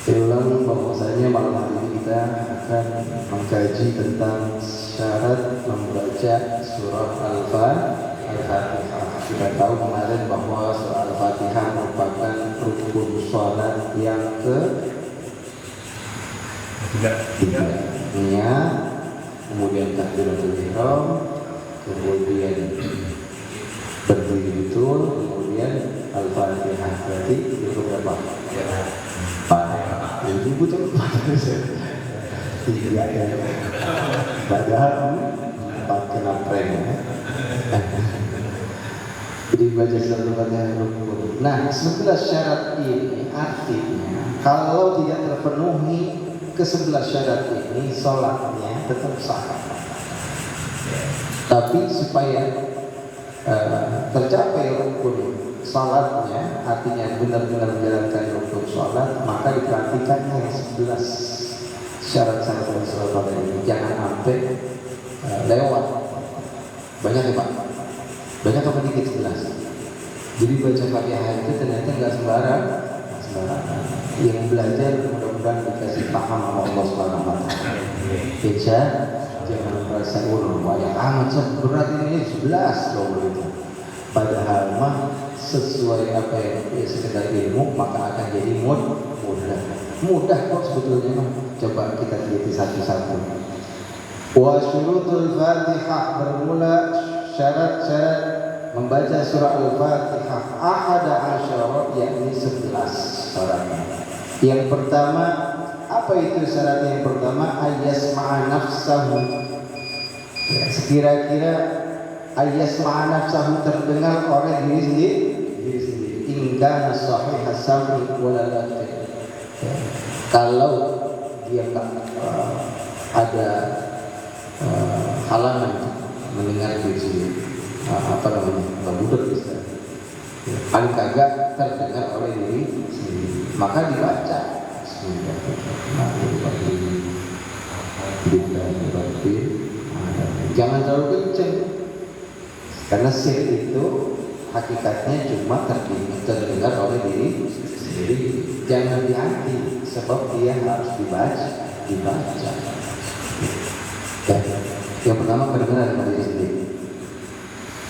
Ulang bahwasanya malam hari ini kita akan mengkaji tentang syarat membaca surah Al-Fatihah. Kita tahu kemarin bahwa surah Al-Fatihah merupakan rukun sholat yang ketiga. Kemudian takbiratul ihram, kemudian berdiri betul, kemudian Al-Fatihah. Berarti itu berapa? Itu betul tiga ya. Padahal 4 kena prank ya. Jadi baca satu-satunya rukun. Nah, 11 syarat ini artinya kalau tidak terpenuhi ke-11 syarat ini, sholatnya tetap sah. Tapi supaya tercapai rukun sholatnya, artinya benar-benar menjalankan rukun sholat, maka diperhatikan yang 11 syarat-syarat dari sholat ini. Jangan sampai lewat. Banyak ya Pak? Banyak apa dikit 11? Jadi baca Fatihah itu ternyata nggak sembarang. Yang belajar mudah-mudahan dikasih paham sama Allah Subhanahu wa taala. Baca, jangan merasa banyak amat berat ini 11 loh begitu. Padahal mah sesuai apa yang sekedar ilmu maka akan jadi mudah kok sebetulnya mah. Coba kita teliti satu-satu. Wa syurutul Fatihah, bermula syarat-syarat membaca surah Al-Fatihah ahada asyara, yakni 11 syaratnya. Yang pertama, apa itu syarat yang pertama? Ayyasma'a nafsahu, ya, sekira-kira ayyasma'a nafsahu, terdengar oleh diri sendiri. Ingkana sahih as-sam'i wala kalau dia ada halangan mendengar diri sendiri, apa namanya, budak bisa, paling kagak terdengar oleh diri sendiri, maka dibaca. Jangan terlalu kenceng, karena sir itu hakikatnya cuma terdengar oleh diri sendiri. Jangan dihati, sebab dia harus dibaca. Ya. Yang pertama kedengaran oleh diri sendiri,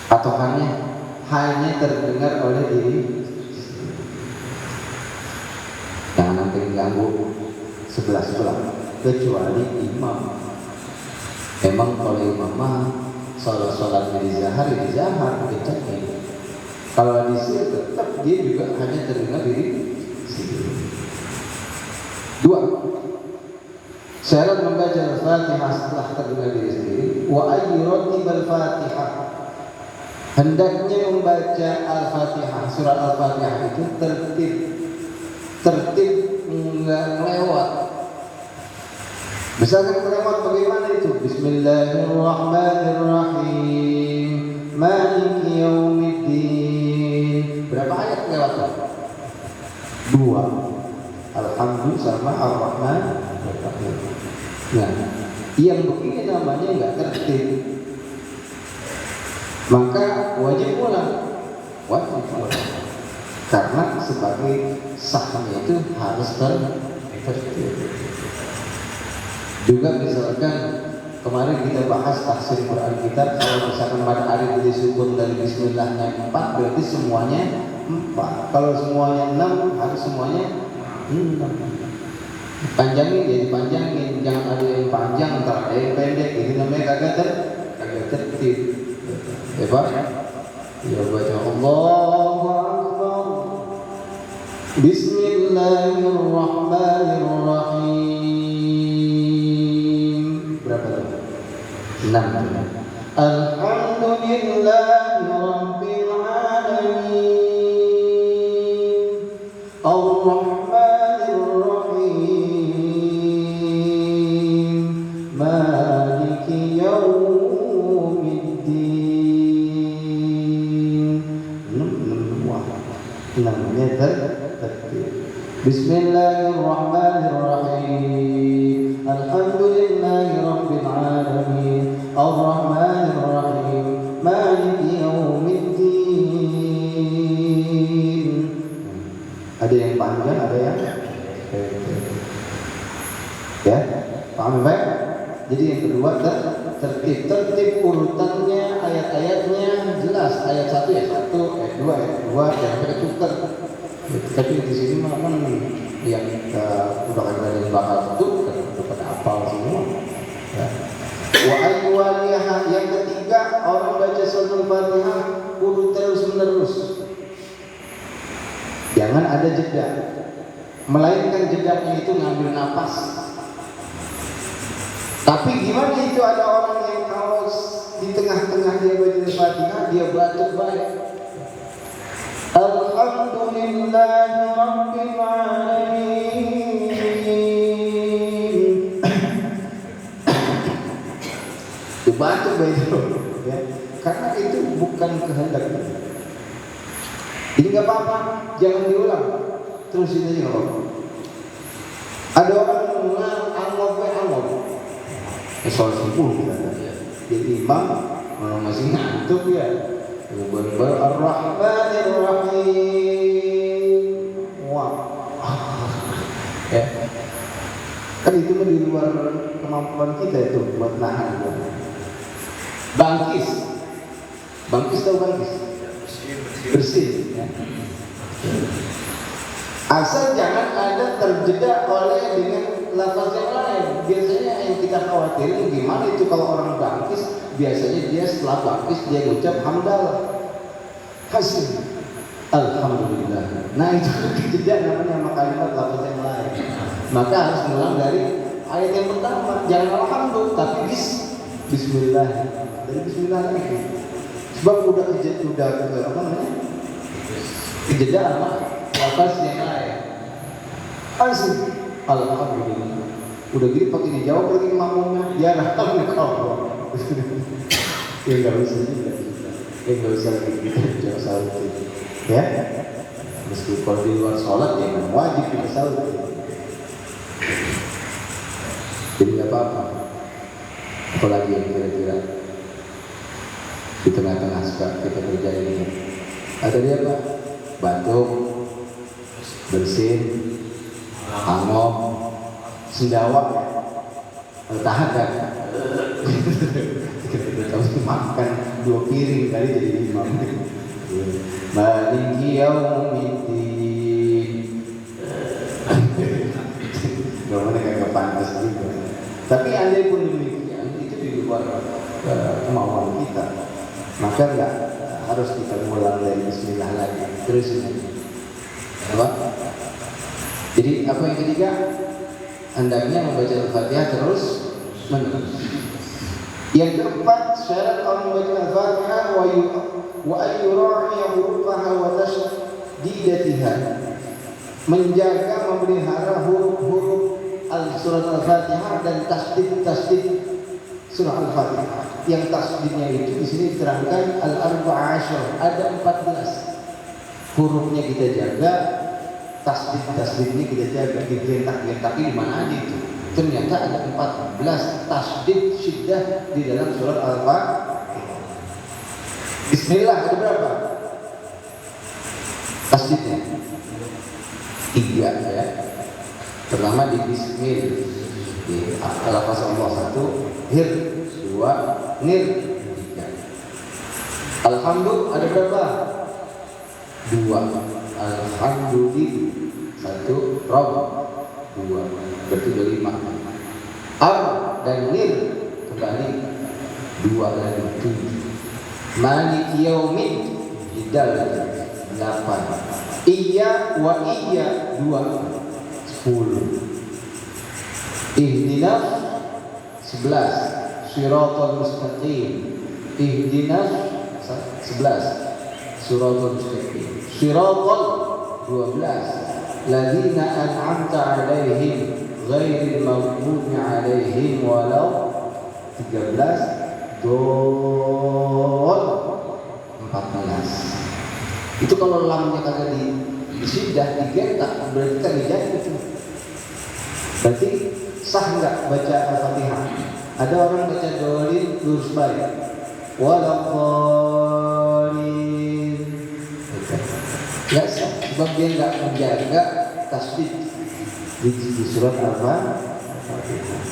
atau hanya terdengar oleh diri. Jangan sampai mengganggu sebelah, kecuali imam. Memang kalau imam sholat-sholatnya di zahar kencengin. Kalau di sini tetap dia juga hanya terdengar diri sendiri. 2. Syarat membaca Al-Fatihah setelah terdengar diri sendiri. Wa ayyuratibal Fatihah, hendaknya membaca Al-Fatihah, surah Al-Fatihah itu tertib, enggak melewat. Misalkan melewat bagaimana itu? Bismillahirrahmanirrahim, Maliki yaumiddin. Berapa ayat lewat? 2. Alhamdulillah sama Ar-Rahman. Nah, yang begini namanya enggak tertib. Maka wajib ulang. Karena sebagai sahnya itu harus tertib. Juga misalkan kemarin kita bahas tafsir Quran kita, kalau misalkan pada alif disukun dari bismillahnya 4, berarti semuanya 4. Kalau semuanya 6, harus semuanya 6. Panjangin ya dipanjangin, jangan ada yang panjang antara ada yang pendek. Itu namanya kagak tertib. Ya Pak? Ya baca Allahu Akbar, Bismillahirrahmanirrahim. Berapa tuh? 6. Alhamdulillahi Rabbil Alamin, Ar-Rahmanir Rahim, Maliki Yaumiddin. 6 meter tertib. Bismillahirrahmanirrahim, Alhamdulillahi Rabbil Alamin, Ar-Rahmanir Rahim, Maliki Yaumiddin. Ada yang panjang, ada yang ya, paham baik? Jadi yang kedua tertib urutannya, ayat-ayatnya jelas. Ayat 1 ya 1, ayat 2 ayat 2, jangan sampai tukar. Tapi di sini memang yang udah ada yang bakal tukar, pada hafal semua. Ya. Wa ayyuhaliha, yang ketiga, orang baca surah Al-Fatihah kudu terus menerus. Jangan ada jeda. Melainkan jedanya itu ngambil napas. Tapi gimana itu ada orang yang kalau di tengah-tengah dia baca Al-Fatihah dia batuk baik. Alhamdulillahi Rabbil Alamin. Itu batuk baik ya. Karena itu bukan kehendak. Jadi nggak apa-apa, jangan diulang. Terusin aja nggak apa-apa. Ada orang angop. Soal 10 kita. Jadi imam kalau masih ngantuk ya. Ar-Rahmanir Rahim. Wah. Ya. Kan itu di luar kemampuan kita itu buat nahan. Bangkis tahu bangkis? Bersih. Ya. Asal jangan ada terjeda oleh dengan lafaz yang lain. Biasanya yang kita khawatirin gimana itu kalau orang bangkis, biasanya dia setelah bangkis dia ngucap hamdalah, hasil, alhamdulillah. Nah itu terjeda namanya sama kalimat lafaz yang lain. Maka harus ngulang dari ayat yang pertama. Jangan alhamdulillah, tapi bismillah. Dari bismillah lagi. Sebab udah apa namanya? Kejeda sama lafaz yang lain. Asli, alhamdulillah. Udah gitu pakai dijawab lagi makmumnya, ya alhamdulillah. Ya nggak usah juga. Ya nggak usah gitu, jangan salah gitu. Ya, meskipun di luar sholat ya wajib kita salah. Jadi nggak apa-apa. Apalagi yang kira-kira di tengah-tengah suka kita kerjain ini. Ada dia Pak, batuk, bersin, angop, sendawa, tahan kan? Kamu makan 2 piring kali jadi 5. Maliki yaumiddin. Gak mana kagak pantas juga. Tapi andai pun demikian, itu di luar kemauan kita. Maka nggak harus kita mulai dari bismillah lagi. Terus ini. Apa? Jadi apa yang ketiga? Hendaknya membaca Al-Fatihah terus menerus. Yang keempat, syarat orang membaca Al-Fatihah wa ayyura'i hurufaha wa tashdidatiha. Menjaga, memelihara huruf-huruf surat Al-Fatihah dan tasdid surah Al-Fatihah. Yang tasdidnya itu di sini diterangkan al-arba'asyar, ada 14. Hurufnya kita jaga, tasdid-tasdidnya kita jaga, digentak-gentaki di mana aja itu. Ternyata ada 14 tasdid syiddah di dalam surat Al-Fatihah. Bismillah ada berapa? Tasdidnya 3 ya. Pertama di bismillah, di lafaz Allah 1, hir 2, nir 3. Alhamdulillah ada berapa? 2. Alhamdulillah 1, Rabb 2, berarti 5. Ar dan nir kembali 2 lagi 7. Maliki yaumiddin hidal 8. Iya wa iya 2 10. Ihdinas 11. Shiratal mustaqim. Ihdinas 11. Shiratal mustaqim. Shiratal 12. Ladzina an'amta 'alaihim ghairil maghdubi 'alaihim walau 13. Dol 14. Itu kalau lamnya kagak disiddah, digentak, berarti kan dijadi itu. Berarti sah nggak baca Al-Fatihah? Ada orang baca dolin lurus balik, walaqalin. Nggak sah, sebab dia nggak menjaga tasbih di surat apa?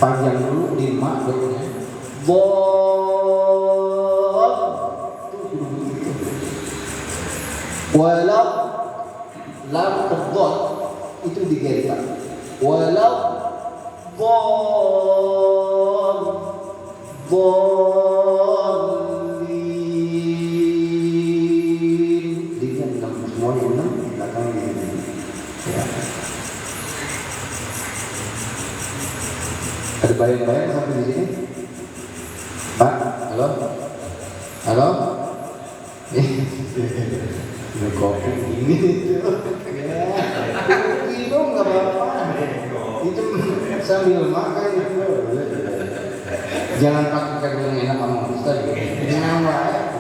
Panjang dulu 5 doanya. Dhad walau lam terdot itu digerak. Walau dhad dhalin dengan 6 semuanya 6 belakangnya ini. Ya. Ada bayang-bayang sampai di sini? Pak, halo? Halo? Ini kopi ini ya, kopi dong nggak apa-apa. Itu sambil makan itu. Jangan pakai kata yang enak sama Ustaz. Jangan lah.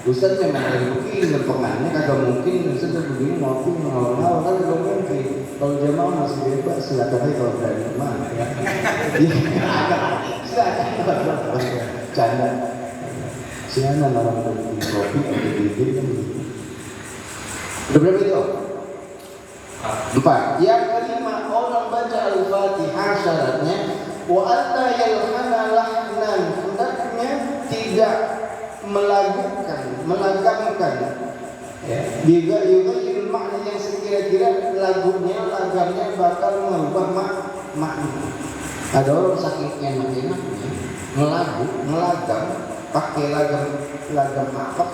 Ustaz memang dari begini lempengannya kagak mungkin Ustaz begini ngopi ngawal-ngawal kan kagak mungkin. Kalau jamaah masih bebas silakan aja kalau berani mah ya. Silakan. Canda. Siapa orang bikin kopi atau bikin kan gitu. Udah berapa itu? 4. Yang kelima, orang baca Al-Fatihah syaratnya wa alla yalhana lahnan, hendaknya tidak melagamkan ya. Juga ilmu makna yang sekira-kira lagamnya bakal mengubah makna. Ada orang saking enak-enaknya melagam pakai lagam apa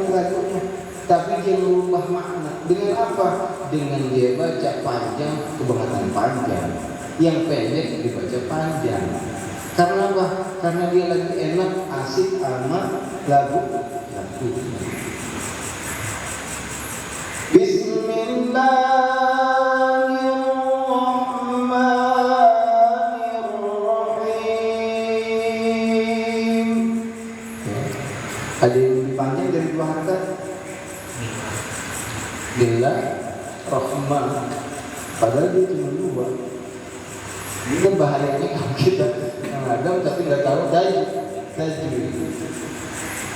lagunya, tapi dia merubah makna dengan apa? Dengan dia baca panjang kebangetan panjang, yang pendek dibaca panjang. Karena apa? Karena dia lagi enak asik sama lagu. Bismillahirrahmanirrahim. Ada yang lebih panjang dari 2 harakat. Bila Rahman, padahal dia cuma 2. Ini kan bahayanya kalau kita mengadam tapi nggak tahu tajwid.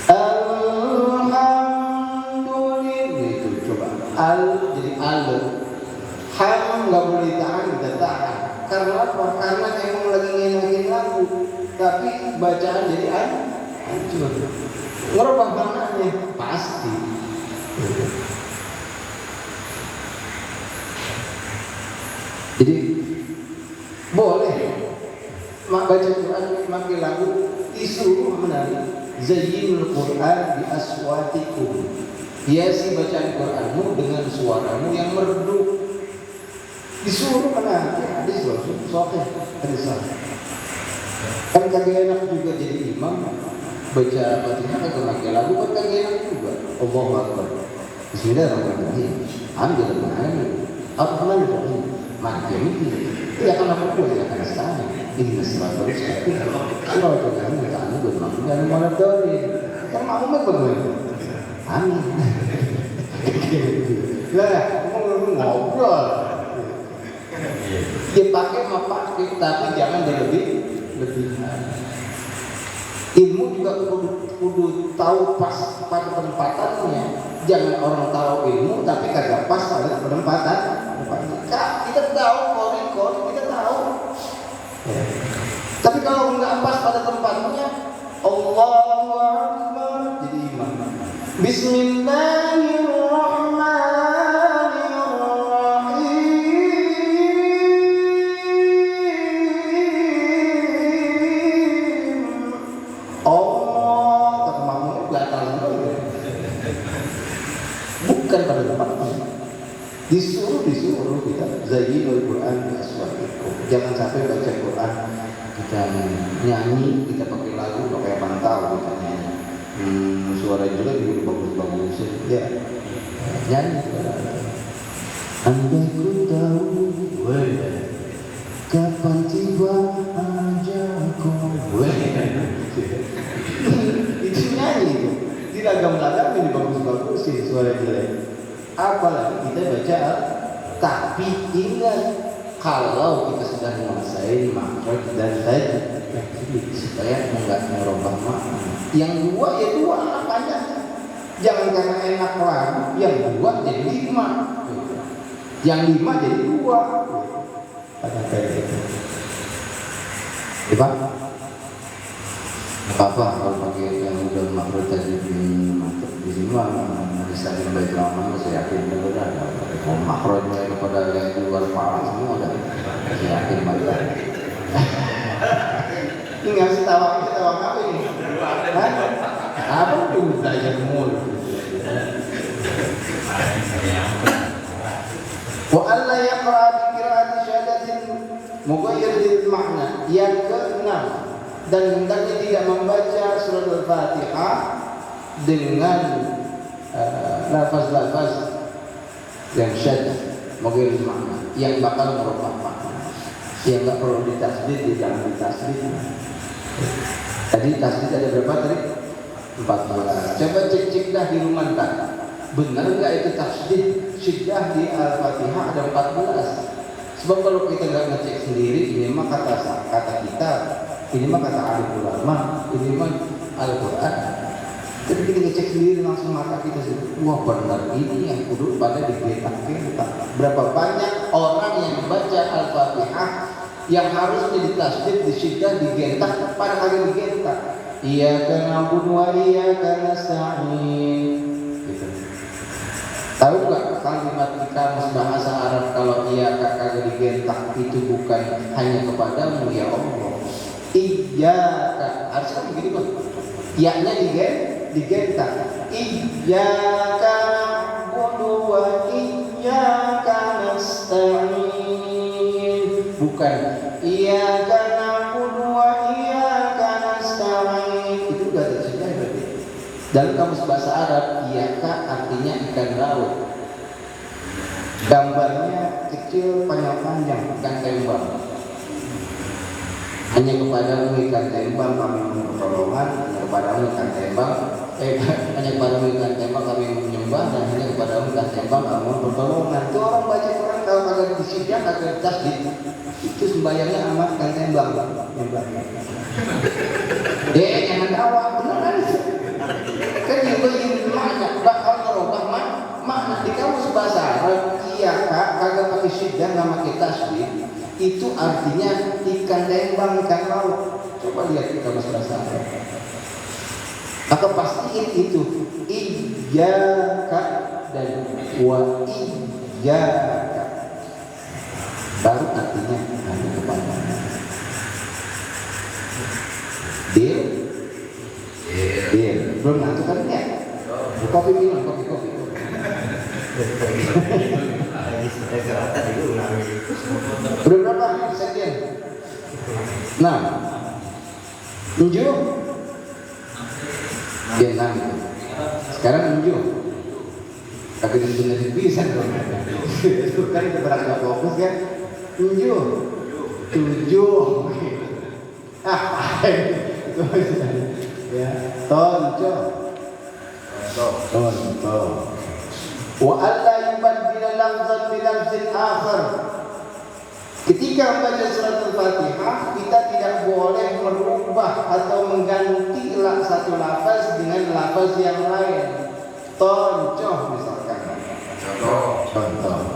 Alhamdulillah itu coba jadi ham nggak boleh ditahan, kita tahan. Karena apa? Karena emang lagi ngenakin lagu, tapi bacaan jadi hancur. Ngerubah maknanya pasti. Jadi boleh baca Quran pakai lagu, disuruh menari zayyinul Quran bi aswatikum, hiasi bacaan Quranmu dengan suaramu yang merdu. Disuruh menari, hadis sahih, hadis sahih. Kan kagak enak juga jadi imam baca Fatihah kagak pakai lagu, kan kagak enak juga. Allahu Akbar. Bismillahirrahmanirrahim. Alhamdulillahirrahmanirrahim. Ar-Rahmanirrahim. Maka itu ya kan apa pun ya kan sekarang ini masalah terus tapi kalau kamu tanya gue bilang jangan malah dari kan mau bagaimana amin lah ngobrol dia pakai tapi jangan berlebihan. Ilmu juga kudu tahu pas pada penempatannya. Jangan orang tahu ilmu tapi kagak pas pada penempatan. Kita tahu kori kita tahu. Tapi kalau nggak pas pada tempatnya, Allahu Akbar jadi imam. Bismillahirrahmanirrahim. Oh, kata makmum batal dulu. Bukan pada tempatnya. Disuruh kita zayyinul Quran bi aswatikum. Jangan sampai baca Quran kita nyanyi, kita pakai lagu, pakai bantal kita nyanyi. Suara juga bagus ya. Nyanyi. Andai ku tahu kapan tiba ajalku. Itu nyanyi itu. Dilagam-lagam ini bagus-bagusin suara jelek. Apalagi kita baca, tapi ingat kalau kita sudah menguasai makhraj dan tajwid supaya enggak merubah makna. Yang 2 ya 2 panjang. Jangan karena enak lagi, yang 2 jadi 5, yang 5 jadi 2. Ada kayak gitu. Pak, apa kalau pakai yang udah makro tadi di sini mah bisa baik lama, saya yakin udah ada makronya kepada yang di luar kepala semua udah saya yakin banget. Ini nggak sih tawa apa ini? Apa tuh belajar mulu? Wa alla yaqra bi qira'ati syahadatin mughayyiratil makna. Yang ke-6, dan hendaknya tidak membaca surat Al-Fatihah dengan lafaz-lafaz yang syadz mughayyiratil makna, yang bakal merubah makna. Yang nggak perlu ditasdid, jangan ditasdid. Tadi tasdid ada berapa tadi? 14. Coba cek dah di rumah tak. Benar nggak itu tasdid syiddah di Al-Fatihah ada 14? Sebab kalau kita nggak ngecek sendiri, ini mah kata kita, ini mah kata ahli ulama, ini mah Al-Quran. Jadi kita ngecek sendiri langsung mata kita sendiri. Wah benar ini yang kudu pada digetak-getak. Berapa banyak orang yang baca Al-Fatihah yang harusnya ditasdid, disyiddah, digentak, pada kali digentak. Iyyaka na'budu wa iyyaka nasta'in. Gitu. Tahu nggak kalimat di kamus bahasa Arab kalau iyyaka kagak digentak itu bukan hanya kepadamu ya Allah. Iyyaka harusnya begitu kan? Ya-nya digentak. Iyyaka na'budu wa iyyaka nasta'in. Bukan iyyaka na'budu wa iyyaka nasta'in. Itu enggak tersedia berarti. Dalam kamus bahasa Arab, iyyaka artinya ikan laut. Gambarnya kecil, panjang-panjang, ikan tembang. Hanya kepadamu ikan tembang kami pertolongan, hanya kepadamu ikan tembang, hanya kepadamu ikan tembang kami menyembah, dan hanya kepadamu ikan tembang kamu pertolongan. Itu orang baca Quran kalau kagak disidang, kagak tasdid, itu sembayangnya amat ikan tembang, nyembahnya. Jangan tawa, benar kan? Kan juga ini makna, bakal merubah makna di kamus bahasa Arab. Iya kak, kagak pakai sidang, nggak pakai tasdid. Itu artinya ikan tembang, ikan laut. Coba lihat di kamus bahasa Arab. Maka pastiin itu iyyaka dan wa iyyaka. Baru artinya hanya kepadamu. Deal? Deal. Belum ngantuk kan ya? Kopi minum, kopi. Udah berapa sekian? 6. 7. Ya 6. Sekarang 7. Tapi benar-benar bisa dong. Itu kan kita beragam fokus kan? 7. Ya, tonco. Wa alla yubaddila lafzan bi lafzin akhar. Ketika membaca surat Al-Fatihah, kita tidak boleh merubah atau mengganti satu lafaz dengan lafaz yang lain. Contoh misalkan. Contoh.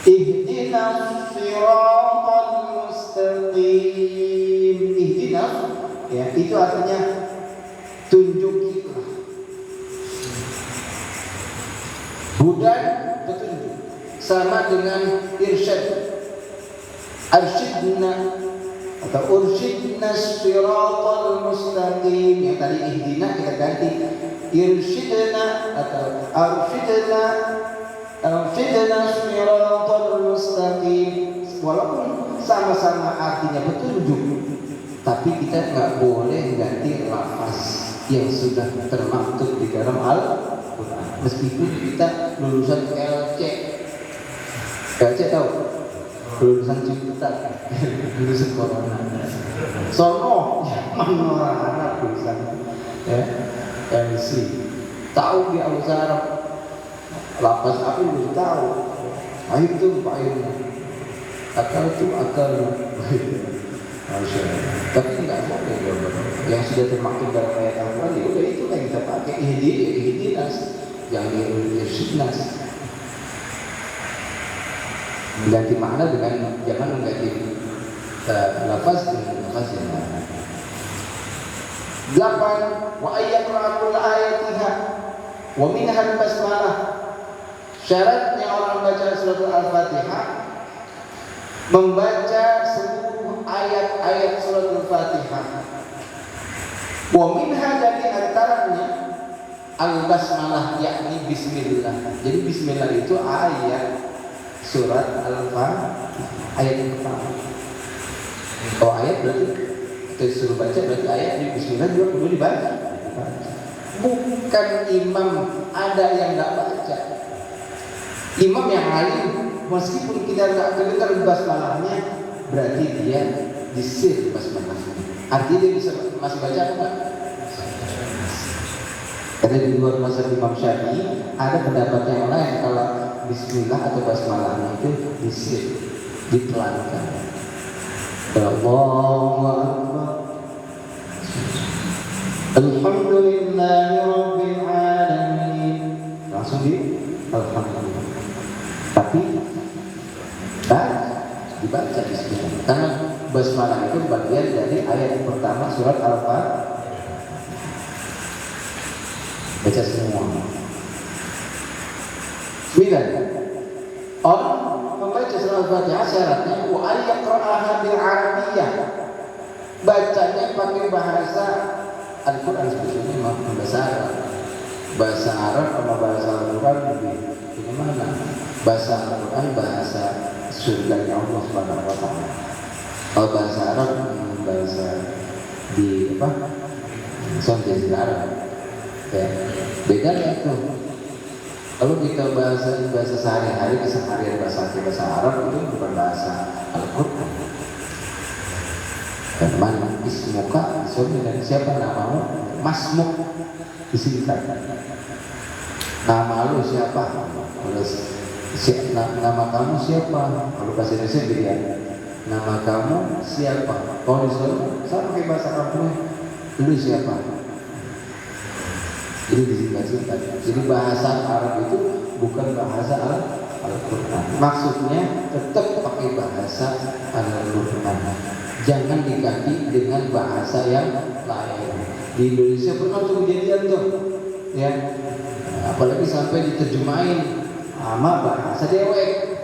Ihdinas siratal mustaqim. Ihdinas, ya, itu artinya tunjukilah. Hudan, petunjuk. Sama dengan irsyad. Arsyidna atau ursyidna siratal mustaqim. Yang tadi ihdina kita ganti irsyidna atau arsyidna siratal mustaqim. Walaupun sama-sama artinya petunjuk, tapi kita nggak boleh ganti lafaz yang sudah termaktub di dalam Al-Quran. Meskipun kita lulusan LC tahu? Lulusan Ciputat, lulusan Corona. Sono, mana orang Arab lulusan ya, LC. Tahu dia bahasa Arab. Lafaz apa belum tahu. Air itu apa airnya? Akal itu akal. Masya Allah. Tapi nggak boleh yang sudah termaktub dalam ayat Al-Quran, ya udah itu yang kita pakai. Ihdinas, yang irsyidnas. Ganti makna dengan, jangan mengganti lafaz dengan lafaz yang lain. 8. Wa ayyaqra'a kulla ayatiha wa minha al-basmalah. Syaratnya orang baca surat Al-Fatihah membaca seluruh ayat-ayat surat Al-Fatihah. Wa minha, dari antaranya al-basmalah, yakni bismillah. Jadi bismillah itu ayat surat Al-Fatihah, ayat yang pertama. Oh, ayat berarti kita suruh baca, berarti ayat di bismillah juga perlu dibaca. Bukan imam ada yang nggak baca. Imam yang alim, meskipun kita nggak kedengar basmalahnya, berarti dia disir basmalahnya. Artinya dia bisa masih baca apa enggak? Karena di luar mazhab Imam Syafi'i ada pendapat yang lain, kalau bismillah atau basmalahnya itu disir, dipelankan. Allahu Akbar, Alhamdulillahi Rabbil Alamin, langsung di Alhamdulillah. Tapi dibaca bismillah, karena basmalah itu bagian dari ayat yang pertama surat Al-Fatihah. Baca semua. 9. Orang membaca surat Al-Fatihah syaratnya wa ayyaqra'aha bil arabiyyah. Bacanya pakai bahasa Al-Quran, sebetulnya bahasa Arab. Bahasa Arab sama bahasa Al-Quran lebih gimana? Bahasa Al-Quran bahasa surganya Allah Subhanahu wa taala. Kalau bahasa Arab bahasa di apa? Sondes Arab. Ya, bedanya itu. Kalau kita bahasa sehari-hari, keseharian bahasa Arab itu bukan bahasa Al-Quran. Dan mana ismuka, dan siapa namamu? Masmuk, disingkat. Nama lu siapa? Nama kamu siapa? Kalau bahasa Indonesia dia. Nama kamu siapa? Kalau disuruh, saya pakai bahasa kampung. Lu siapa? Ini disingkat-singkat. Jadi bahasa Arab itu bukan bahasa Al-Quran. Maksudnya tetap pakai bahasa Al-Quran. Jangan diganti dengan bahasa yang lain. Di Indonesia pernah tuh kejadian tuh, ya. Apalagi sampai diterjemahin sama bahasa dewek.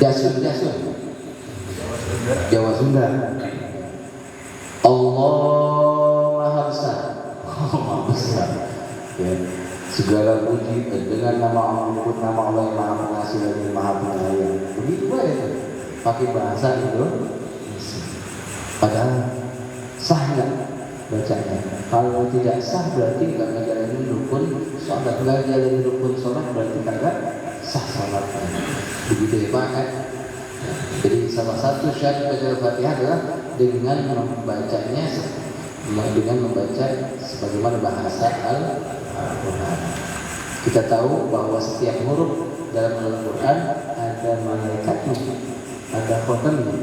Jasun, Jawa Sunda. Allah Maha Besar. Maha Besar. Ya. Segala puji dengan nama Allah, nama Allah yang Maha Pengasih dan Maha Penyayang. Begitu aja. Pakai bahasa itu. Padahal sah nggak bacanya? Kalau tidak sah berarti nggak ngejalanin rukun sholat. Nggak ngejalanin rukun sholat berarti kagak sah sholatnya. Begitu ya Pak kan? Jadi salah satu syarat baca Al-Fatihah adalah dengan membacanya, dengan membaca sebagaimana bahasa Al-Quran. Kita tahu bahwa setiap huruf dalam Al-Quran ada malaikatnya, ada khotamnya,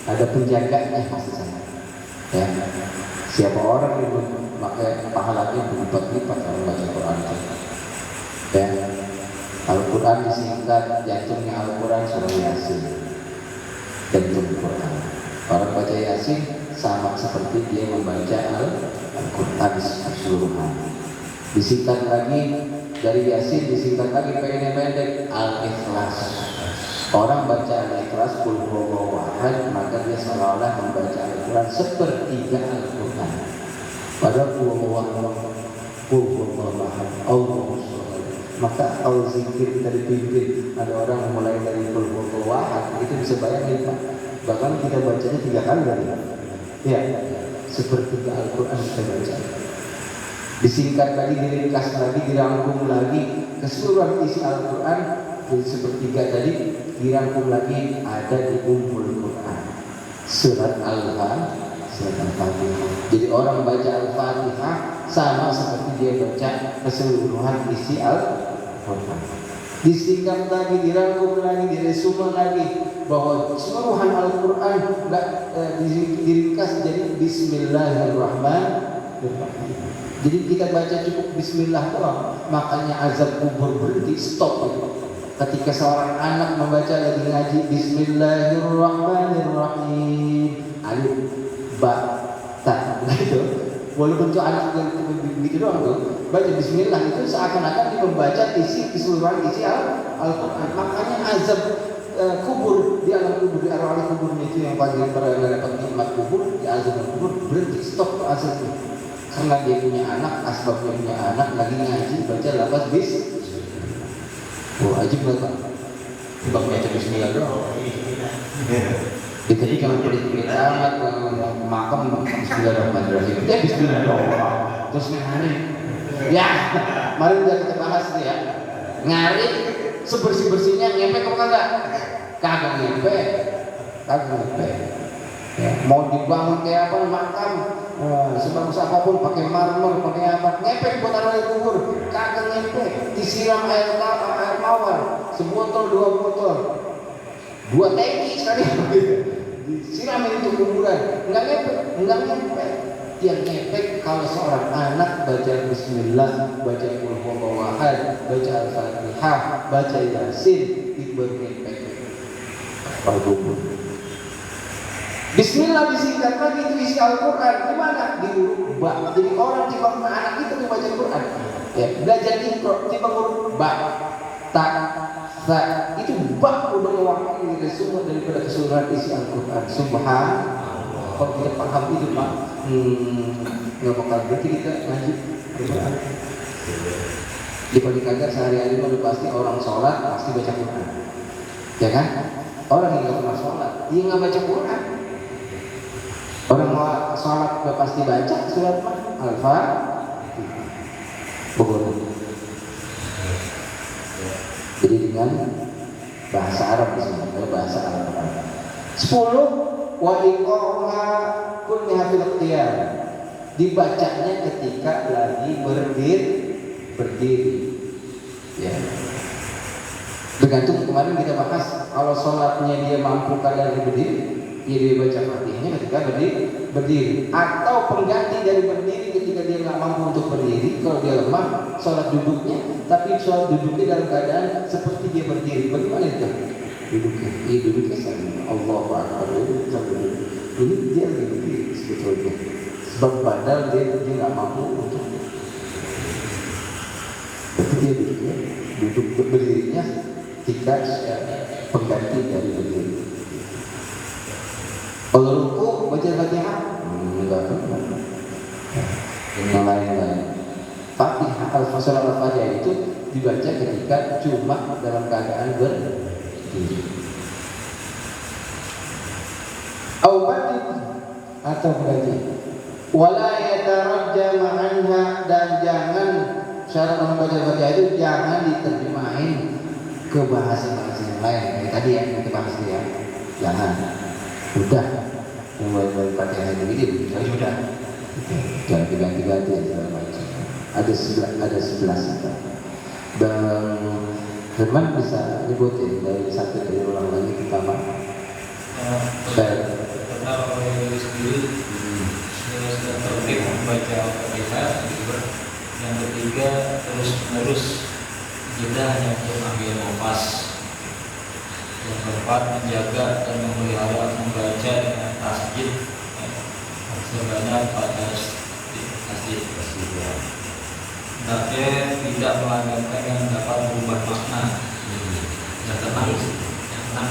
ada penjaganya maksud saya. Ya. Siapa orang yang memakai pahalanya berlipat-lipat kalau baca Quran. Ya. Al-Quran disingkat jantungnya Al-Quran surah Yasin. Jantung Quran. Orang baca Yasin sama seperti dia membaca Al-Quran keseluruhan. Disingkat lagi dari Yasin, disingkat lagi pendek-pendek Al-Ikhlas. Orang baca Al-Ikhlas qul huwallahu ahad, maka dia seolah-olah membaca Al-Quran sepertiga Al-Quran. Padahal qul huwallahu ahad, Allahu samad. Maka al-zikir dari pimpin, ada orang mulai dari qul huwallahu ahad, itu bisa bayangin Pak. Bahkan kita bacanya 3 kali kali. Ya, sepertiga Al-Quran kita baca. Disingkat lagi, diringkas lagi, dirangkum lagi keseluruhan isi Al-Quran. Jadi sepertiga tadi dirangkum lagi ada di Ummul Quran, surat Al-Fatihah. Jadi orang baca Al-Fatihah sama seperti dia baca keseluruhan isi Al-Quran. disingkat lagi, dirangkum lagi, diresume lagi, bahwa keseluruhan Al-Quran diringkas jadi Bismillahirrahmanirrahim. Jadi kita baca cukup Bismillah doang, makanya azab kubur berhenti, stop gitu. Ketika seorang anak membaca lagi ngaji Bismillahirrahmanirrahim, alif, ba, ta, gitu. Walaupun tuh anak begitu doang tuh, baca Bismillah itu seakan-akan dia membaca keseluruhan isi Al-Quran. Makanya azab kubur di alam kubur, di arwah kuburnya itu yang paling dapat nikmat kubur, di azab kubur berhenti, stop tuh azabnya. Karena dia punya anak, asbabnya punya anak, lagi ngaji baca lafaz bis. Oh, ajib banget. Bang baca Bismillah doang. Jadi kalau pelit-pelit amat, makam Bismillahirrahmanirrahim. Bismillahirrahmanirrahim. Terus ngarit. Ya, mari udah kita bahas nih ya. Ngarit sebersih-bersihnya ngepek apa kagak? Kagak ngepek. Kagak ngepek. Ya, mau dibangun kayak apa makam, sebagus apapun, pakai marmer, pakai apa, ngepek buat taruh di kubur, kagak ngepek. Disiram air mawar, sebotol, 2 botol, 2 teki sekali, disiramin itu kuburan, nggak ngepek. Yang ngepek kalau seorang anak baca Bismillah, baca Qul Huwallahu Ahad, baca Al-Fatihah, baca Yasin, itu baru ngepek. Kubur. Bismillah disingkat lagi itu isi Al-Quran. Gimana? Dirubah. Jadi orang timbang anak itu membaca Al-Quran, ya, belajar Iqra, timbang huruf ba, ta, sa, itu bah udah mewakili semua daripada keseluruhan isi Al-Quran. Subhanallah. Kalau kita paham itu Pak, nggak bakal berarti kita ngaji Al-Quran. Di paling kagak sehari-hari udah pasti orang sholat pasti baca Quran, ya kan? Orang yang nggak pernah sholat dia nggak baca Quran. Orang mau sholat gak pasti baca surat Al-Fatihah. Jadi dengan bahasa Arab disini, bahasa Al-Quran. 10 wa iqamah kulliha fil ikhtiyar. Dibacanya ketika lagi berdiri. Ya. Tergantung kemarin kita bahas, kalau sholatnya dia mampu kadang berdiri, ya dia baca Fatihahnya ketika berdiri, atau pengganti dari berdiri ketika dia nggak mampu untuk berdiri. Kalau dia lemah, sholat duduknya, tapi sholat duduknya dalam keadaan seperti dia berdiri. Bagaimana itu? Duduknya sambil Allahu Akbar, ini dia lagi berdiri sebetulnya, sebab padahal dia nggak mampu untuk, tapi dia duduk berdirinya ketika pengganti dari berdiri. Kalau ruku baca Fatihah, enggak pernah. Yang lain-lain. Fatihah Al-Fatihah itu dibaca ketika cuma dalam keadaan berdiri. Awbatin atau berarti. Wala yatarajjam anha, dan jangan syarat membaca Fatihah itu jangan diterjemahin ke bahasa-bahasa yang lain. Kayak tadi ya kita bahas ya. Jangan. Udah mulai Fatihah ini sudah jangan diganti-ganti segala macam. Ada 11 dan Firman bisa nyebutin dari satu dari ulang lagi pertama. Karena orang yang sendiri sudah tertib membaca Al-Fatihah. Yang ketiga terus jeda hanya untuk ambil nafas. Yang keempat menjaga dan memelihara membaca dengan tasjid sebanyak 14 tasjid. Hendaknya tidak melanggarkan yang dapat berubah makna. Yang tenang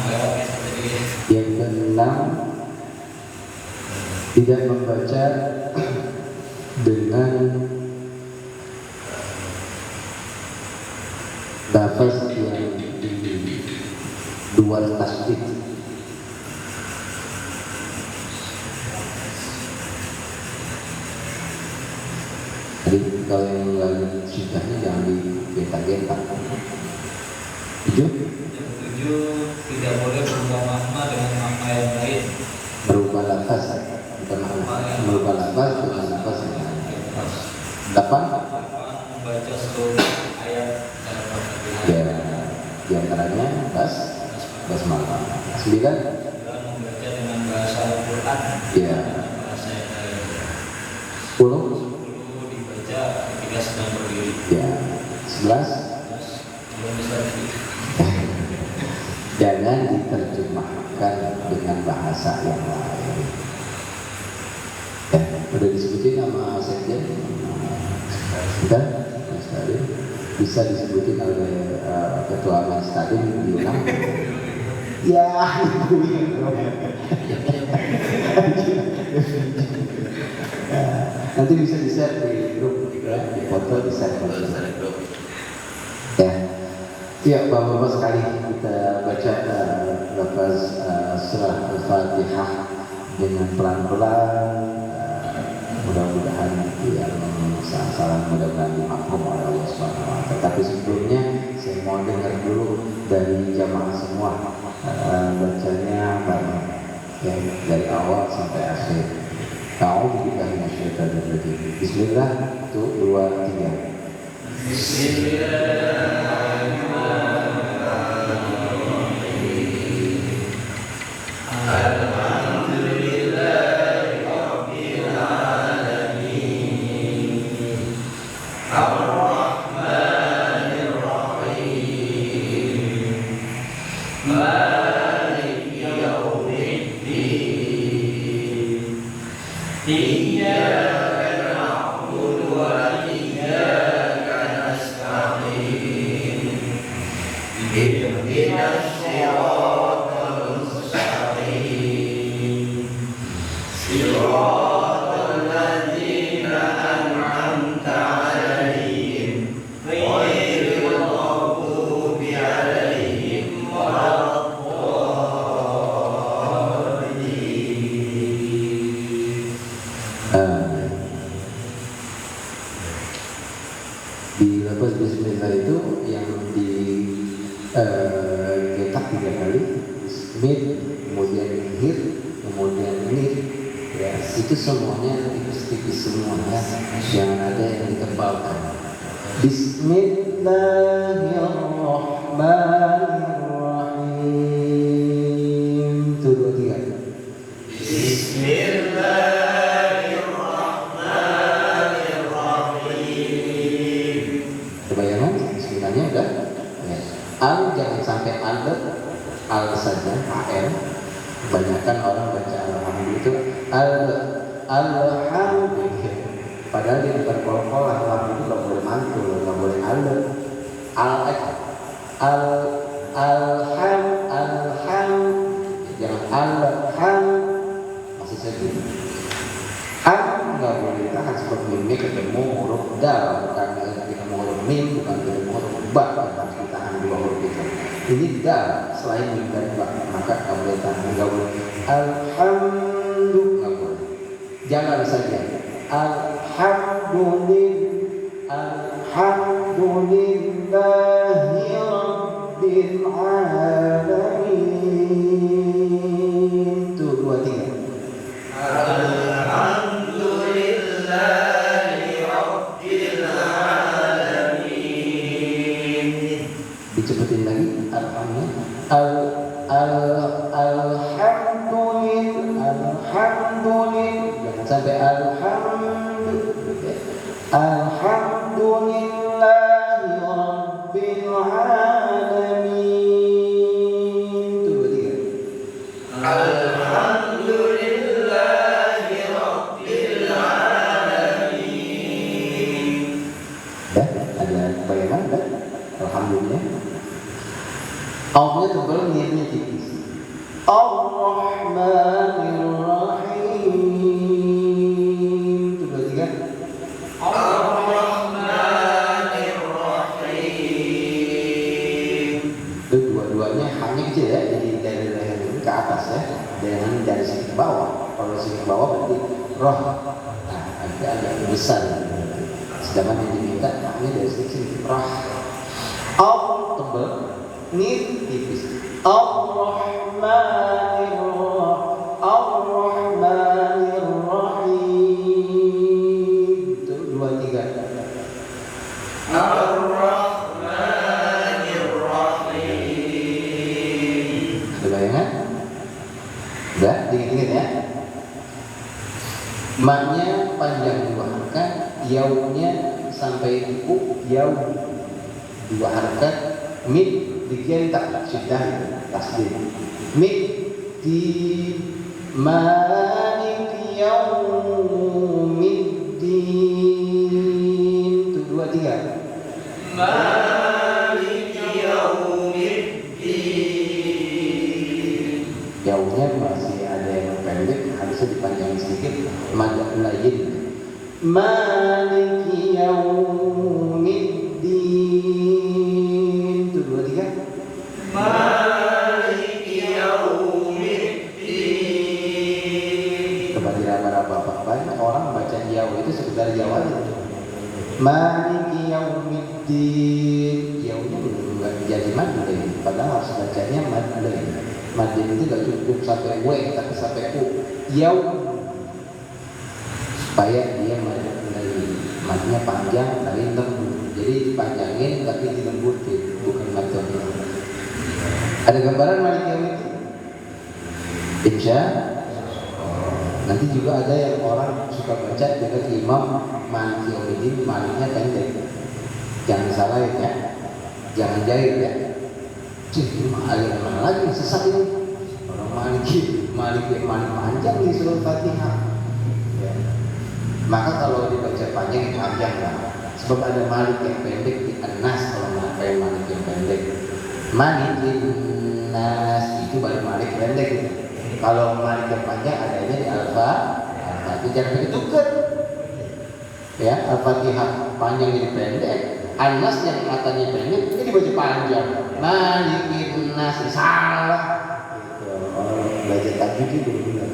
beratnya tadi. Yang keenam, tidak membaca dengan lafaz yang di luar tasdid. Jadi kalau yang lagi sudahnya jangan digenta-genta. Tujuh, tidak boleh berubah makna dengan makna yang lain. Berubah lafaz, bukan makna. Berubah lafaz dengan lafaz yang lain. 8, membaca seluruh ayat dalam Al-Fatihah. ya. Di antaranya basmalah. 9 membaca dengan bahasa Al-Quran. ya. Dengan bahasa yang lain. 10 dibaca ketika sedang berdiri. ya. 11 belum bisa jangan diterjemahkan dengan bahasa yang lain. Ya, udah disebutin sama Sekjen, sudah, Mas Tadi bisa disebutin oleh Ketua Mas Tadi diulang. Ya, nanti bisa di-share di grup, di foto di-share di grup. Ya, Bapak-Bapak sekalian, kita baca lafaz surah Al-Fatihah dengan pelan-pelan. Mudah-mudahan yang salah mudah-mudahan dimaklum oleh Allah SWT. Tapi sebelumnya saya mau dengar dulu dari jamaah semua bacanya bareng, ya, dari awal sampai akhir. A'udzubillahi minasyaitonir rajim. Bismillah, 1, 2, 3. Di lafaz bismillah itu yang dicetak 3 kali, bismil, kemudian hir, kemudian nir, ya, itu semuanya tipis-tipis semua, ya, jangan ada yang ditebalkan. Bismillahirrahmanirrahim. 1, 2, 3. Kebayangan bismillahnya udah, ya. Al jangan sampai al saja, al. Kebanyakan orang baca alhamdulillah itu alhamdulillah. Padahal di berkol-kol alhamdulillah itu nggak boleh mantul, nggak boleh alham, jangan alham, masih sedih. Nggak boleh tahan seperti ini, ketemu huruf dal, bukan ketemu huruf mim, bukan ketemu huruf ba, harus ditahan 2 huruf itu. Ini dal, selain mim dan ba, maka nggak boleh tahan, nggak boleh. Alhamdulillah, nggak boleh. Jangan saja alhamdulillahi rabbil alamin. 1, 2, 3. Dicepetin lagi alhamdulillah, jangan sampai alhamdulillahi rabbil alamin. 1, 2, 3. Alhamdulillahi rabbil alamin. Ya, ada bayangan kan? Alhamdulillah. Allahnya tebal, niatnya tipis. Ar-Rahmanir-Rahim. 1, 2, 3. Ar-Rahmanir-Rahim. Itu dua-duanya hanya kecil, ya, jadi dari leher ini ke atas, ya, jangan dari sini ke bawah. Kalau sini ke bawah berarti roh, nah, agak besar. Sedangkan yang diminta hanya dari sini roh. Tebal, nit tipis. Ar-Rahmanir-Rahim. 1, 2, 3. Ar-Rahmanir-Rahim. diingat-ingat ya. Maknya panjang 2 harakat, yaumnya sampai ibu yaum 2 harakat, mid dikian tak syiddah tasdid. Mid di malik yaumiddin itu 2 3. Malik yaumiddin. Yaumnya masih ada yang pendek, harusnya dipanjangin sedikit. Mad lain. Malik yaumiddin itu 2 3. Malik yaumiddin. Coba diraba-raba Pak. Banyak orang baca yaw itu sekedar yaw aja. Malik yaumiddin. Yaunya enggak jadi mad lain. Padahal harus bacanya mad lain. Mad itu enggak cukup sampai w tapi sampai u. Yaw supaya dia mad lain. Madnya panjang lain lembut. Jadi dipanjangin tapi dilembutin, bukan mad lain. Ada gambaran Malik yaumiddin? Insya nanti juga ada yang orang suka baca dengan Imam Malik yaumiddin, Maliknya pendek. Jangan salah ya, jangan jahil ya. Aliran mana lagi sesat ini? Orang Malik panjang di surah Fatihah. Ya. Maka kalau dibaca panjang lah. Sebab ada Malik yang pendek di An-Nas, kalau pakai Malik yang pendek. Malikin Nas itu baru Malik pendek gitu. Kalau Malik yang panjang adanya di Al-Fatihah. Jangan ditukar. Ya, Al-Fatihah panjang jadi pendek. An-Nas yang katanya pendek ini dibaca panjang. Malikin Nas salah. Gitu. Orang belajar tajwid itu benar.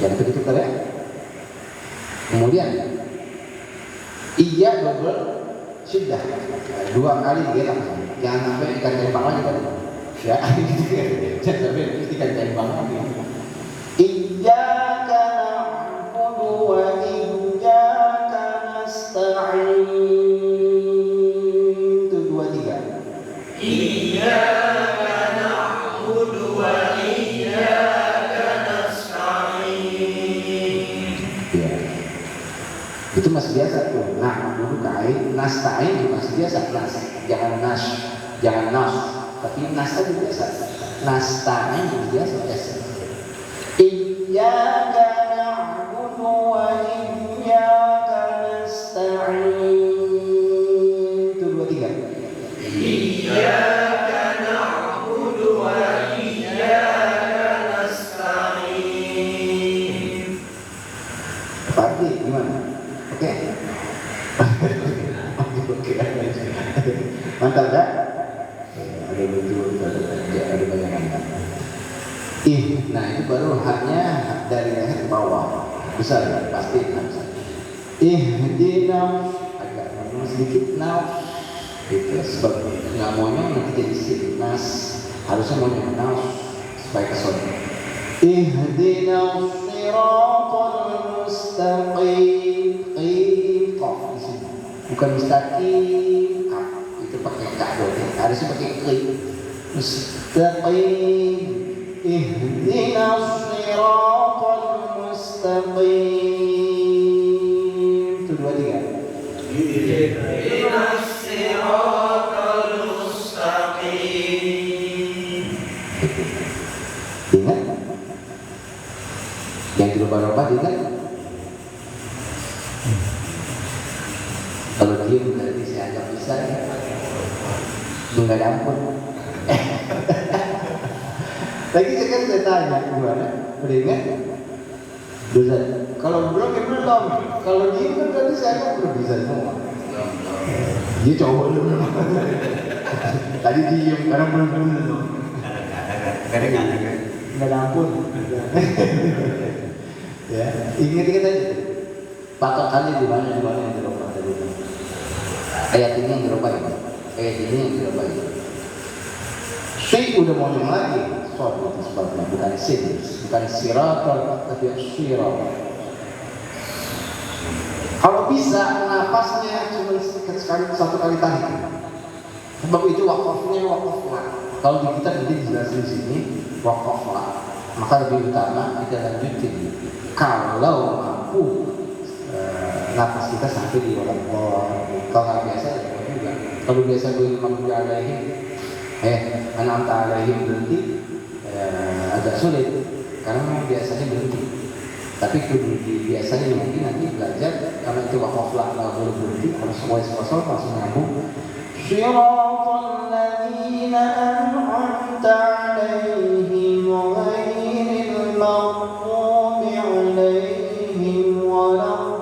Jangan ditukar ya. Kemudian iya double syiddah 2 kali dia langsung. Jangan sampai ikan tembak lagi kan. Ya, jangan sampai ikan tembak lagi. Iyyaka na'budu wa iyyaka nasta'in. Itu 2 3. Iyyaka na'budu wa iyyaka nasta'in. Ya. Itu masih biasa tuh. Nah, dulu kain, nasta'in masih biasa. Nas, jangan nas, jangan nas, tapi nas tadi biasa. Nasta'in biasa. Iyyaka na'budu wa iyyaka nasta'in. Itu 2 3. Iyyaka na'budu wa iyyaka nasta'in. Pasti gimana? Oke. Oke. Mantap ya? Ada betul, ada bayangan. Nah itu baru haknya dari leher ke bawah. Besar ya? Pasti bisa. Ihdina agak ngomong sedikit now. Itu sebab nggak maunya nanti jadi nas. Harusnya maunya now supaya kesono. Ihdina siratal mustaqim. Qaf di sini. Bukan mustaqim. Itu pakai kaf doang. Harusnya pakai qif. Mustaqim. Ihdina siratal mustaqim. Itu 2 3. Ihdina siratal mustaqim. Ingat? Yang dirubah-rubah ingat? Kalau dia berarti saya anggap bisa ya. Enggak ada ampun. Lagi sekarang saya tanya gimana? Udah ingat? Bisa. Kalau belum ya belum. Kalau dia kan tadi saya anggap belum bisa semua. Dia coba dulu. Tadi diem, sekarang belum. Nggak ada ampun. Ya, ingat-ingat aja. Patokannya di mana yang dirubah tadi. Ayat ini yang dirubah ya. Ayat ini yang dirubah ya. Si udah mau yang lagi. Soal itu sebabnya bukan sin, bukan siratal tapi sirat. Kalau bisa nafasnya cuma satu kali tarik. Sebab itu wakafnya wakaf lah. Kalau di kita nanti dijelasin di sini wakaf lah. maka lebih utama kita lanjutin kalau mampu nafas kita sampai di waladhdallin. Kalau nggak biasa ya juga. Kalau biasa gue maghdubi alaihim an'amta alaihim berhenti agak sulit karena biasanya berhenti. Tapi biasanya mungkin nanti belajar karena itu waqaflah nggak boleh berhenti, harus waswas langsung nyambung. Shiratal ladzina an'amta alaihim ghairil maghdubi alaihim waladdallin.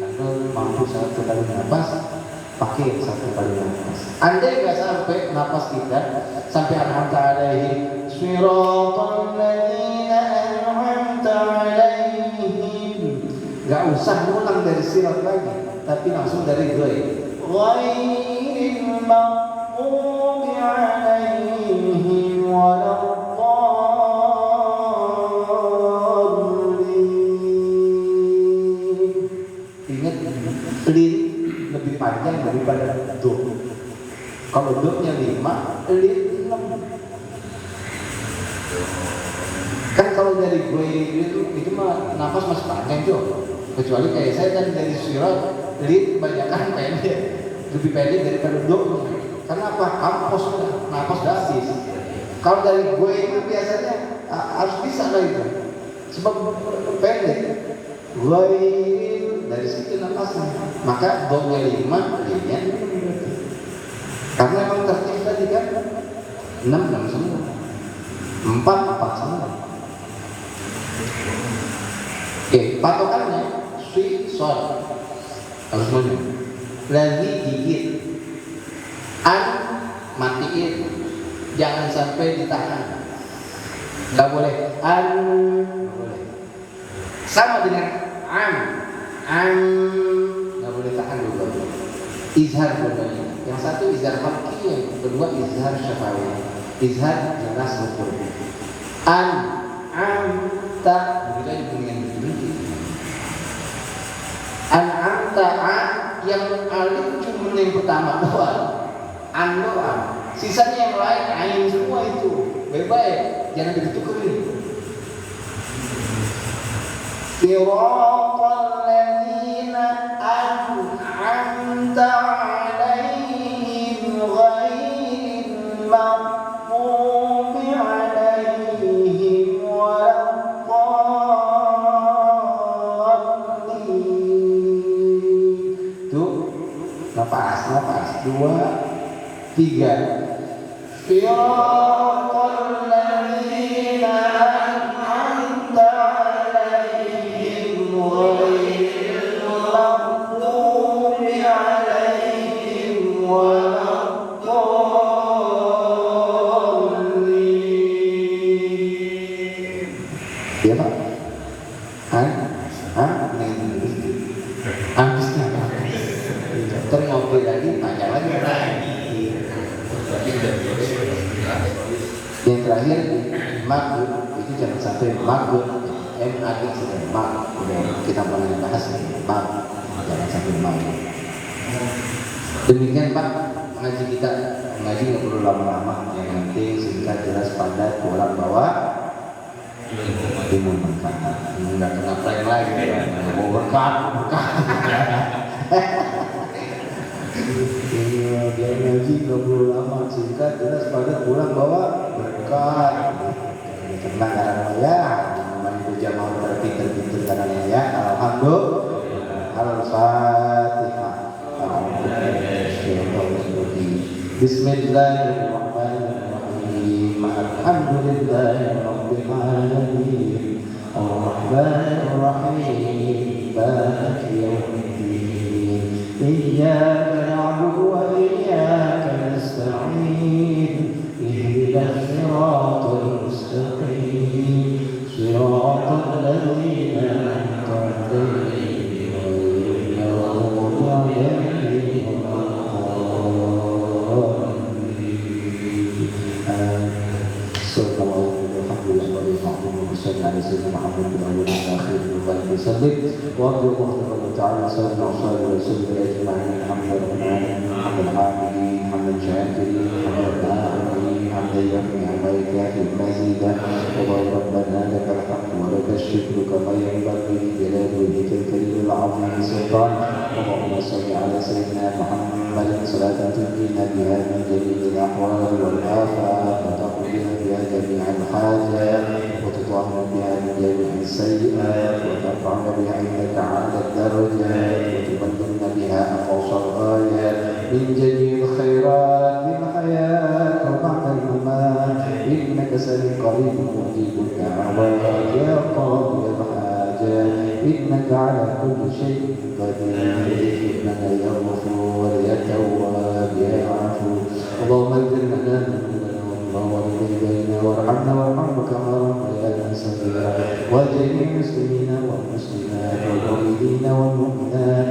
Karena mampu satu kali nafas, pakai satu kali nafas. Andai nggak sampai nafas kita sampai an'amta alaihim shiratal ladzina an'amta alaihim, nggak usah ngulang dari sirat lagi, tapi langsung dari ghairil maghdubi alaihim waladdallin. Ingat, lirik lebih panjang daripada do. Kalau do-nya 5, lirik 6. Kan kalau dari gue itu mah nafas masih panjang tuh. Kecuali kayak saya kan dari sirat, lirik kebanyakan pendek, lebih pendek daripada do. Karena apa? Kampus nafas udah habis. Kalau dari gue itu biasanya harus bisa lah itu, sebab pendek. Gue dari situ nafasnya, maka do-nya 5, lirik-nya 6. Karena memang tertib tadi kan 6 semua, 4 semua. Oke, patokannya si sol harus semuanya. Lagi gigit, an matiin, jangan sampai ditahan. Nggak boleh an, nggak boleh. Sama dengan an nggak boleh tahan juga. Izhar bedanya. Yang satu izhar hakki, yang kedua izhar syafawi. Izhar jelas betul. An'amta begitu dengan begini. An'amta yang alif cuma yang pertama doang. An doang. Sisanya yang lain ain semua itu. Baik-baik, jangan ditukerin. Siratal ladzina an'amta alaihim ghairil maghdubi alaihim waladdallin. Tuh, nafas 2, 3. Siratal ladzina an'amta alaihim ghairil maghdubi alaihim waladdallin. Ya Pak? Habisnya Pak. Terus ngobrol lagi, panjang lagi. Yang terakhir maghud, itu jangan sampai maghud, MAG sudah mag, udah kita pernah bahas mag, jangan sampai mag. Demikian Pak, ngaji kita ngaji nggak perlu lama-lama, yang penting singkat, jelas, padat, pulang bawa ilmu berkah, nggak kena prank lagi, mau berkah. Dia ngaji nggak perlu lama, singkat, jelas, padat, pulang bawa berkah. Tenang karena ya, namanya berjamaah terpinter karena ya. Alhamdulillah. Al-Fatihah. Bismillahirrahmanirrahim. Alhamdulillahirabbil alamin. Ar-Rahmanir Rahim. Maliki yaumiddin. Iyyaka na'budu wa iyyaka nasta'in. Ihdinas siratal mustaqim. Siratal ladzina an'amta 'alaihim ghairil maghdubi 'alaihim waladdallin. Alhamdulillah. وسلم وارض الله تبارك وتعالى سيدنا وصحبه وسلم اجمعين حمد الرحمن حمد العابدين حمد الشاكرين حمد الناعمين حمد يرفع ملائكته المزيدة اللهم ربنا لك الحمد ولك الشكر كما ينبغي لجلال وجهك الكريم العظيم سلطان اللهم صل على سيدنا محمد صلاة تنجينا بها من جميع الأحوال والآفات وتقضينا بها جميع الحاجات وتطهر بها من جميع السيئات وترفعنا بها عندك أعلى الدرجات وتبلغنا بها أقصى الغايات من جميع الخيرات في الحياة وبعد الممات إنك سميع قريب مجيب الدعوات يا قاضي الحاجات إنك على كل شيء قدير إنك يا غفور يا تواب يا عفو اللهم اغفر لنا ذنوبنا ووالدينا وارحمنا وارحمنا كما ربيانا صغيرا وجميع المسلمين والمسلمات والمؤمنين والمؤمنات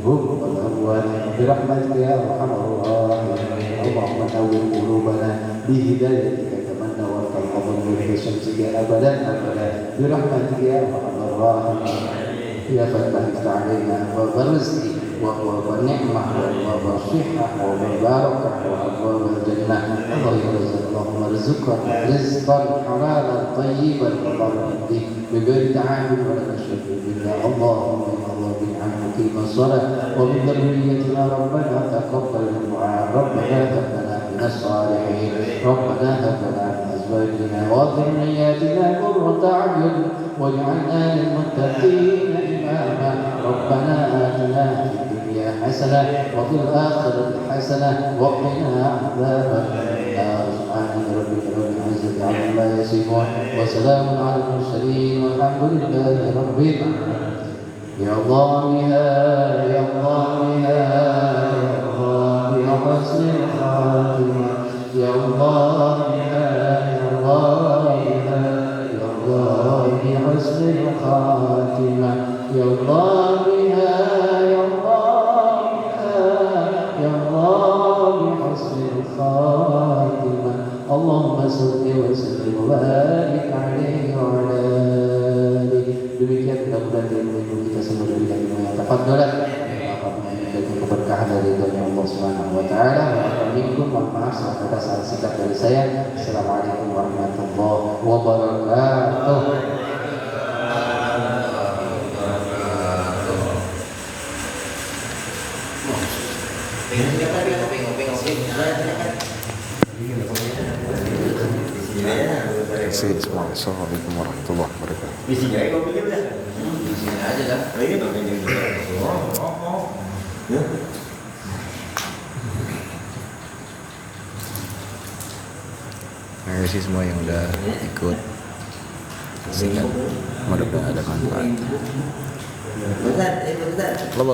هم والأموات برحمتك يا أرحم الراحمين اللهم نور قلوبنا بهدايتك كما نورت القبر بشمسك أبدا أبدا برحمتك يا أرحم الراحمين يا فتح افتح علينا والرزق والنعمة والصحة والبركة وأبواب الجنة اللهم ارزقنا رزقا حلالا طيبا مباركا بغير تعب ولا تشرك بالله اللهم عن مقيم الصلاة ومن ذريتنا ربنا تقبل الدعاء ربنا هب لنا من الصالحين ربنا هب لنا من أزواجنا وذرياتنا قرة أعين واجعلنا للمتقين إماما ربنا آتنا في الدنيا حسنة وفي الآخرة حسنة وقنا عذاب النار سبحان ربك رب العزة عما يصفون وسلام على المرسلين والحمد لله رب العالمين يا الله يا الله يا الله يا حسن الخاتمة يا الله يا الله يا الله يا حسن الخاتمة يا الله يا الله يا الله يا حسن الخاتمة اللهم صل وسلم وبارك عليه وعلى آله demikian mudah-mudahan ilmu kita semua diberikan ilmu yang tafadhalan dan keberkahan dari Allah Subhanahu wa taala. Assalamualaikum warahmatullahi wabarakatuh. Salam singkat dari saya. Assalamualaikum warahmatullahi wabarakatuh. Assalamualaikum warahmatullahi wabarakatuh. Di sini aja kopinya udah. Di sini aja kan. Ini kopinya juga. Ya. Terima kasih semua yang udah ikut singkat. Mudah-mudahan ada manfaat. Bentar.